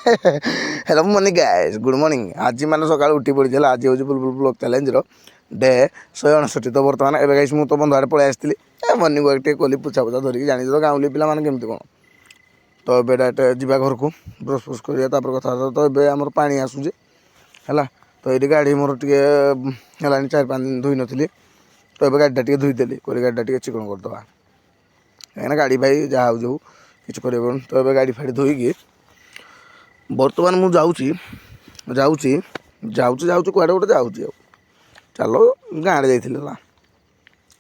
Hello morning guys good morning आज मैंने सकाल उठी पड़ी आज हूँ बुलबुल ब्लॉग चैलेंज डे 169 तो बर्तमान एवं गाइस मुझे तो बंध आड़े पलि आसती मॉर्निंग वॉक टे कली पुछा पुछा धरिकी जानी तो गाँवली पिला कमी कौन तो ये डायरेक्ट जा घर को ब्रश फ्रश करा कथा तो ये आम पा आसूचे है तो ये गाड़ी मोर टे 4-5 दिन धोई नी तो ये गाड़ीटा टे धोईदेली गाड़ीटा टे चिकन करदे कहीं गाड़ी भाई जहाँ हो किसी कर तो ये गाड़ी फाड़ी धोईकी बर्तमान मुझे जाऊँगी कड़े गोटे जाऊँगी चलो गाँव जा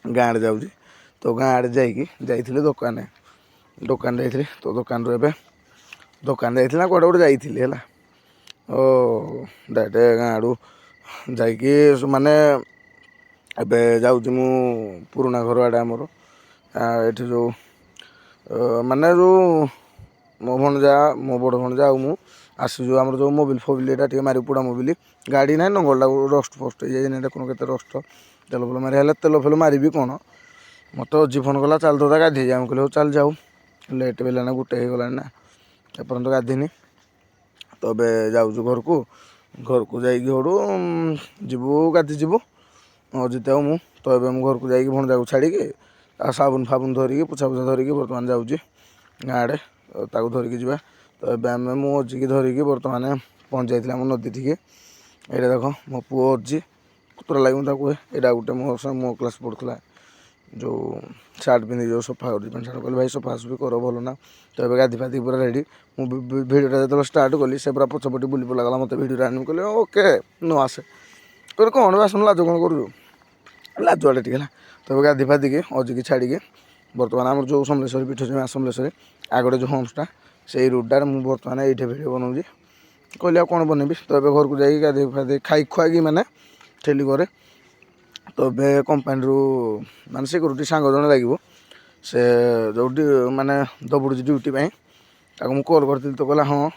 गाँव जाऊँगी तो गाँव जाइए दुकान जाइए तो दुकान दुकान जाइए ना कड़े गोटे जाइए है ओ डायरेक्ट गाँव जा माने एबे जाऊँगी मु पुराना घर आड़े आमर ये जो माने जो मो भणजा मो बड़ भणजा आ आसू आम जो मोबिल फोबिल ये मारी पुड़ा मोबिल गाड़ी ना नंगलटा रस्ट फस्ट हो जाए देखुन के रस्ट तेल फेल मारी तेल फेल मारि कौन मत अजी फोन कला चल तो गाधे जाए कहले चल जाऊ लेट भी ना गोटे हो गला ना एपर्तंत गाधीनी तो ए जाऊँ घर को जाइए जीवु गाधी जीवु अजित आउ मु तो ये घर को जाइए भणजा को छाड़ी साबुन फाबुन धरिकी पोछा पोछा धरिकी बर्तमान जाऊँगी गाँव आड़े ताकू धरिकी जावा तो ये आम मु अजी की धरिकी बर्तमान पहुँच जाइए आम नदी टी ये देख मो पुओ अजी कुतरा लगे मुझे कहे यहाँ गोटे मो क्लास पढ़ुला जो सार्ट पिंधि जो सफा कर पैंट सार्ट कल भाई सफा सफी कर भल ना तो ये गाधी फाधी पूरा रेडी भिडियोटा जो स्टार्ट कली से पूरा पछपटी बुली पड़ा गला मत भिडियो आनी कहले ओके नो आसे कहते कौन आसन लाज कौन कर लाज आड़े टे तो ये गाधी फाधी के अजी की छाड़ी बर्तमान आम जो समलेश्वरी पीठ समलेश्वरी आगटे जो होम्सटा से रूटार मुझे बर्तमान ये भिडियो बनाऊँगी कहली कौन बनैबी तो ये घर को जाइए गाधे फाधे खाई खुआई मैंने ठेली करे तो ये कंपानी मान सिक्यूरीटी सांग जड़े लगे से जो माने दबुड़ी ड्यूटी मुझे कॉल करी तो कहला हाँ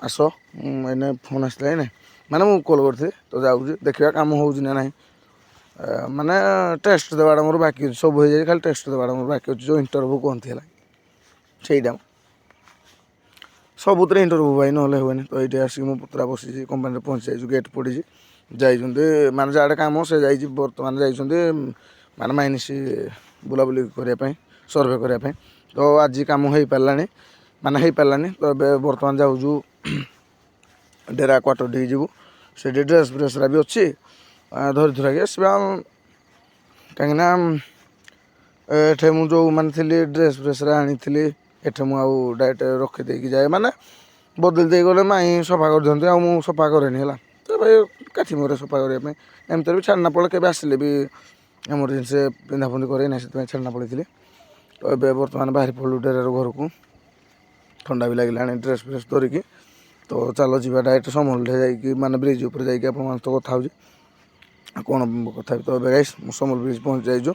आस मैंने फोन आसला ना माने मुझे कॉल करी तो जाऊँगी देखा कम हो ना माने टेस्ट देवाटा मोर बाकी अच्छे सब हो जाए खाली टेस्ट देवाटा मोर बाकी अच्छे जो इंटरव्यू कहती है सहीटा सबुत इंटरव्यू भाई ना हुए तो ये आसिक मो पुतरा बसी कंपानी पहुँच जाइए गेट पड़ी जाइए माने जाड़े कम से जाइए बर्तमान जाइए माने माइनिस बुलाबुली करने सर्वे करने तो आज कम हो पारानी माने हो पारानी तो ये बर्तमान जाऊँ डेरा क्वार्टर टी जीवु से ड्रेस फ्रेसरा भी अच्छी धरी धुराक आसवा कहीं मुझे जो मैंने थी ड्रेस फ्रेसरा आनी एठे मुझे डायरेक्ट रखीदे जाए माने बदल दे गले माई सफा कर दिखते आ सफा कैनि है तो भाई काठी मोरे सफा करने एमती भी छाड़ना पड़े के आसिले भी एमरजेन्सी पिंधा पुंधि करे से छाड़ना पड़ी थी तो ये बर्तमान बाहरी पड़ू डेरार घर को ठंडा भी लगे ड्रेस फ्रेस धरिकी तो चलो जी डायरेक्ट समलटे जाइए माने ब्रिज उपर जाइए आप तो कथा हो कौन कथा तो ये गाइस समल ब्रिज पहुँच जाइए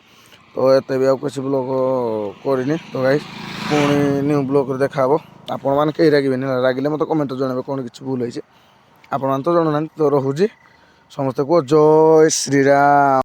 तो ये भी किसी ब्लॉग करनी तो गाइस पुणी न्यू ब्लॉग देखा आपण मैंने कहीं रागे रागिले मत कमेंट जनइबे कौन किसी भूल होती आपण तो जन ना तो रोचे समस्त को जय श्रीराम।